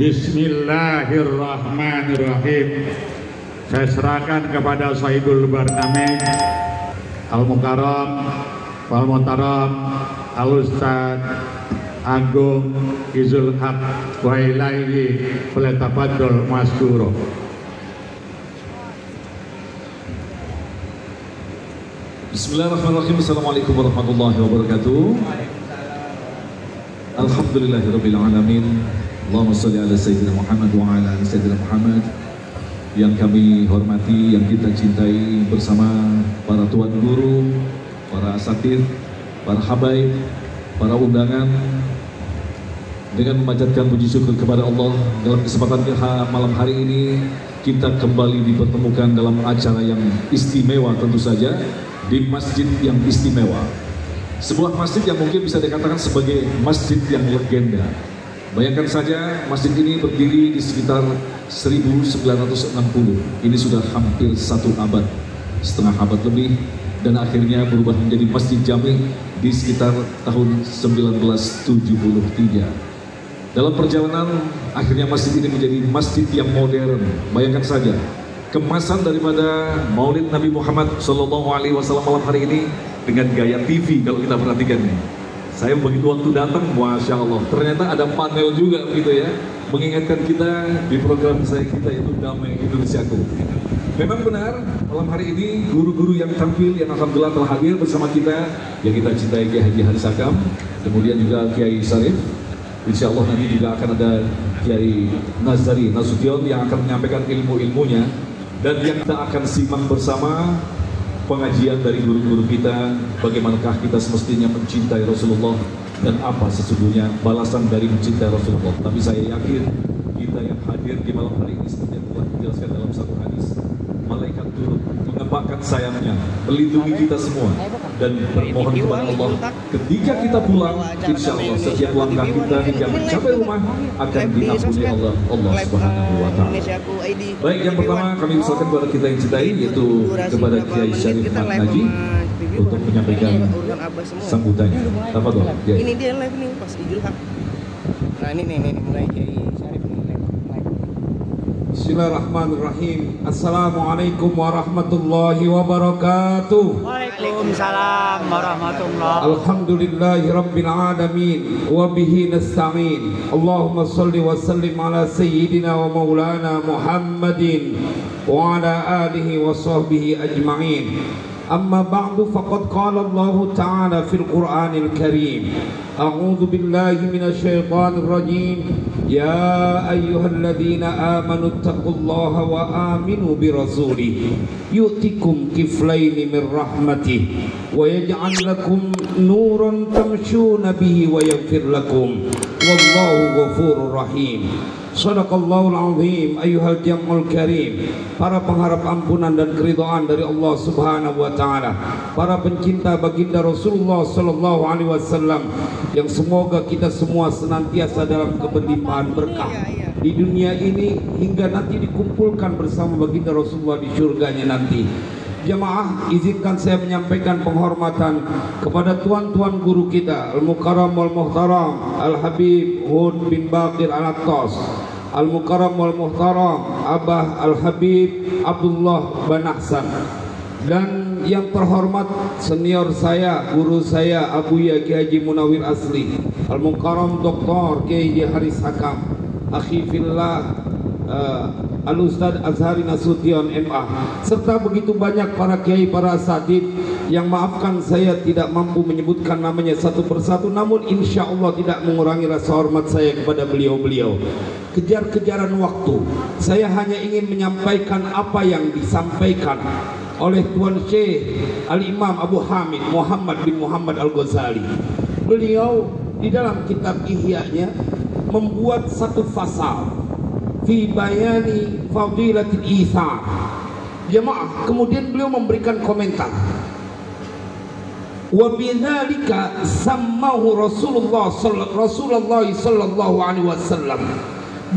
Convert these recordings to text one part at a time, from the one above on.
Bismillahirrahmanirrahim. Saya serahkan kepada Sahibul Barnamij Al-Mukarram Wal Muhtaram Al-Ustaz Agung Izul Haq wa ilaihi falyatafaddal maskuro. Bismillahirrahmanirrahim. Assalamualaikum warahmatullahi wabarakatuh. Alhamdulillahirabbil alamin. Allahumma shalli ala sayyidina Muhammad wa ala ali sayyidina Muhammad. Yang kami hormati, yang kita cintai bersama para tuan guru, para asatidz, para habaib, para undangan, dengan memanjatkan puji syukur kepada Allah dalam kesempatan malam hari ini kita kembali dipertemukan dalam acara yang istimewa, tentu saja di masjid yang istimewa, sebuah masjid yang mungkin bisa dikatakan sebagai masjid yang legenda. Bayangkan saja, masjid ini berdiri di sekitar 1960. Ini sudah hampir 1 abad, setengah abad lebih, dan akhirnya berubah menjadi Masjid Jami di sekitar tahun 1973. Dalam perjalanan, akhirnya masjid ini menjadi masjid yang modern. Bayangkan saja, kemasan daripada Maulid Nabi Muhammad SAW malam hari ini dengan gaya TV kalau kita perhatikan nih. Saya begitu waktu datang, Masya Allah, ternyata ada panel juga begitu ya, mengingatkan kita di program kita yaitu Damai Indonesiaku. Memang benar, malam hari ini guru-guru yang tampil yang alhamdulillah telah hadir bersama kita, yang kita cintai Kiai Haji Haris Hakam, kemudian juga Kiai Sarif. Insya Allah nanti juga akan ada Kiai Nazari Nasution yang akan menyampaikan ilmu-ilmunya, dan yang kita akan simak bersama pengajian dari guru-guru kita, bagaimanakah kita semestinya mencintai Rasulullah dan apa sesungguhnya balasan dari mencintai Rasulullah. Tapi saya yakin kita yang hadir di malam hari ini seperti yang telah dijelaskan dalam satu hadis, malaikat turun mengepakkan sayapnya melindungi kita semua dan bermohon kepada Allah ketika kita pulang, insya Allah setiap langkah kita hingga mencapai rumah akan diampuni Allah Subhanahu wa Ta'ala. Baik, yang pertama kami usulkan kepada kita yang cintai, yaitu kepada Kiai Syarif Naji untuk menyampaikan sambutannya. Tafadhol, Kiai. Ini dia live nih pas Idul Haq. Nah ini mulai Kiai Syarif nih live. Bismillahirrahmanirrahim. Assalamualaikum warahmatullahi wabarakatuh. Waalaikumsalam warahmatullahi. Alhamdulillahi rabbil alamin wa bihi nasta'in. Allahumma salli wa sallim ala sayyidina wa maulana Muhammadin wa ala alihi wa sahbihi ajma'in. أما بعد فقد قال الله تعالى في القرآن الكريم أعوذ بالله من الشيطان الرجيم يا أيها الذين آمنوا اتقوا الله وآمنوا برسوله يؤتكم كفلين من رحمته ويجعل لكم نورا تمشون به ويغفر لكم والله غفور رحيم. Sadaqallahul azim, ayyuhal jam'ul karim. Para pengharap ampunan dan keridhaan dari Allah Subhanahu wa taala, para pencinta baginda Rasulullah sallallahu alaihi wasallam, yang semoga kita semua senantiasa dalam keberlimpahan berkah di dunia ini hingga nanti dikumpulkan bersama baginda Rasulullah di surganya nanti. Jamaah, izinkan saya menyampaikan penghormatan kepada tuan-tuan guru kita Al-Mukarram wal Muhtaram Al-Habib Hud bin Baqir Al-Attas, Al-Mukarram wal Muhtaram Abah Al-Habib Abdullah bin Ahsan, dan yang terhormat senior saya, guru saya Abuya Kiai Haji Munawir Asli, Al-Mukarram Dr. Kiai Haji Haris Hakam, akhi fillah Al-Ustaz Azhari Nasution MA, serta begitu banyak para kiai, para asatidz yang maafkan saya tidak mampu menyebutkan namanya satu persatu, namun insya Allah tidak mengurangi rasa hormat saya kepada beliau-beliau. Kejar-kejaran waktu, saya hanya ingin menyampaikan apa yang disampaikan oleh Tuan Syekh Al-Imam Abu Hamid Muhammad bin Muhammad Al-Ghazali. Beliau di dalam kitab Ihya-nya membuat satu fasal fi bayani fadilatil ithar. Jemaah, kemudian beliau memberikan komentar, wa bidzalika sammahu Rasulullah sallallahu alaihi wasallam,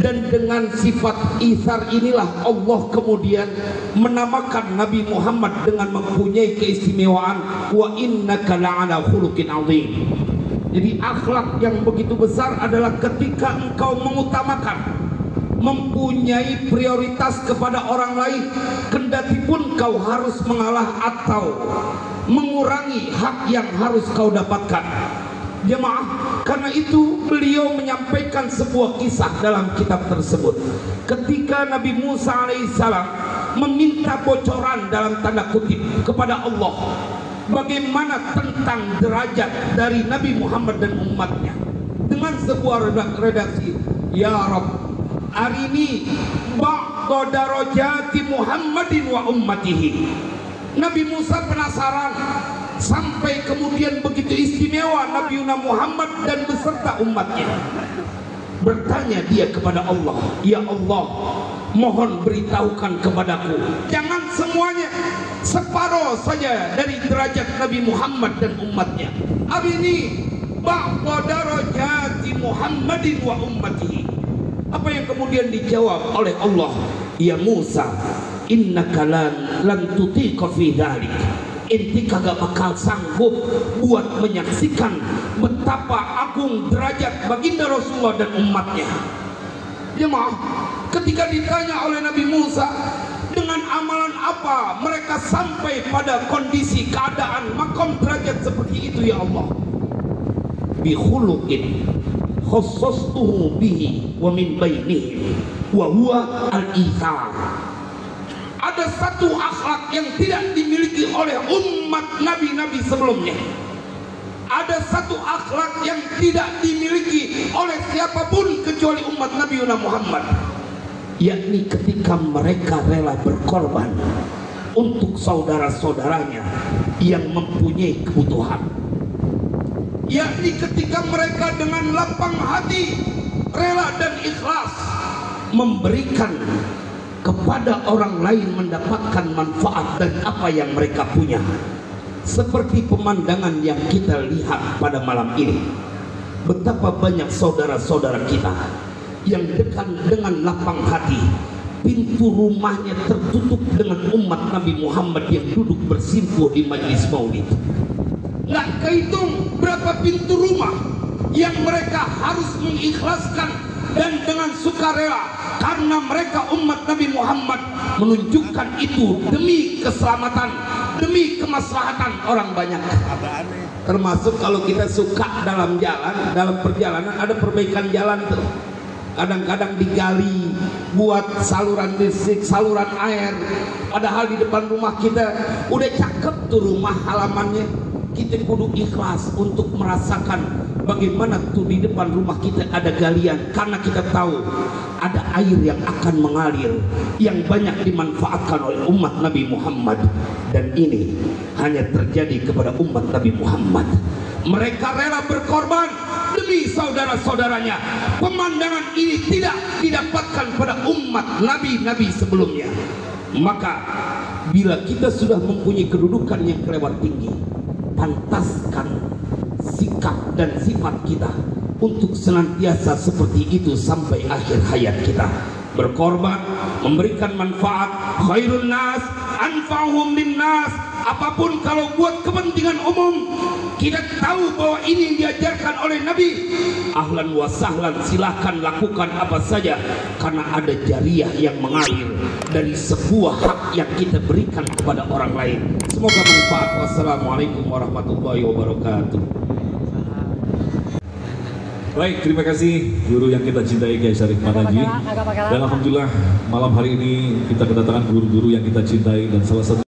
dan dengan sifat ithar inilah Allah kemudian menamakan Nabi Muhammad dengan mempunyai keistimewaan wa innaka la'ala khuluqin azim. Jadi akhlak yang begitu besar adalah ketika engkau mengutamakan mempunyai prioritas kepada orang lain, kendati pun kau harus mengalah atau mengurangi hak yang harus kau dapatkan. Jemaah, karena itu beliau menyampaikan sebuah kisah dalam kitab tersebut. Ketika Nabi Musa alaihissalam meminta bocoran dalam tanda kutip kepada Allah, bagaimana tentang derajat dari Nabi Muhammad dan umatnya, dengan sebuah redaksi, ya Rabb, arini ba'da darajati Muhammadin wa ummatihi. Nabi Musa penasaran, sampai kemudian begitu istimewa Nabi Muhammad dan beserta umatnya. Bertanya dia kepada Allah, ya Allah, mohon beritahukan kepadaku, jangan semuanya, separuh saja dari derajat Nabi Muhammad dan umatnya. Arini ba'da darajati Muhammadin wa ummatihi. Apa yang kemudian dijawab oleh Allah, ya Musa, innaka lan tutiqa fi dzalik. Inti kagak bakal sanggup buat menyaksikan betapa agung derajat baginda Rasulullah dan umatnya. Jemaah, ketika ditanya oleh Nabi Musa, dengan amalan apa mereka sampai pada kondisi keadaan makom derajat seperti itu ya Allah? Bi khuluqin khassastuhu bihi wa min bainihi wa huwa al-ithar. Ada satu akhlak yang tidak dimiliki oleh umat nabi-nabi sebelumnya. Ada satu akhlak yang tidak dimiliki oleh siapapun kecuali umat Nabi Muhammad, yakni ketika mereka rela berkorban untuk saudara-saudaranya yang mempunyai kebutuhan, yakni ketika mereka dengan lapang hati, rela dan ikhlas memberikan kepada orang lain mendapatkan manfaat dan apa yang mereka punya. Seperti pemandangan yang kita lihat pada malam ini, betapa banyak saudara-saudara kita yang dengan lapang hati, pintu rumahnya tertutup dengan umat Nabi Muhammad yang duduk bersimpuh di majelis maulid. Nggak kehitung berapa pintu rumah yang mereka harus mengikhlaskan dan dengan sukarela, karena mereka umat Nabi Muhammad menunjukkan itu demi keselamatan, demi kemaslahatan orang banyak. Termasuk kalau kita suka dalam jalan, dalam perjalanan ada perbaikan jalan tuh, kadang-kadang digali buat saluran listrik, saluran air, padahal di depan rumah kita udah cakep tuh rumah halamannya. Kita kudu ikhlas untuk merasakan bagaimana tuh di depan rumah kita ada galian, karena kita tahu ada air yang akan mengalir yang banyak dimanfaatkan oleh umat Nabi Muhammad. Dan ini hanya terjadi kepada umat Nabi Muhammad. Mereka rela berkorban demi saudara-saudaranya. Pemandangan ini tidak didapatkan pada umat Nabi-Nabi sebelumnya. Maka bila kita sudah mempunyai kedudukan yang kelewat tinggi, pantaskan sikap dan sifat kita untuk senantiasa seperti itu sampai akhir hayat kita. Berkorban, memberikan manfaat, khairun nas anfa'uhum linnas. Apapun kalau buat kepentingan umum, kita tahu bahwa ini diajarkan oleh Nabi, ahlan wa sahlan, silahkan lakukan apa saja, karena ada jariah yang mengalir dari sebuah hak yang kita berikan kepada orang lain. Semoga manfaat. Wassalamualaikum warahmatullahi wabarakatuh. Baik, terima kasih guru yang kita cintai, Kiai Syarif Manaji. Dan alhamdulillah malam hari ini kita kedatangan guru-guru yang kita cintai, dan salah satu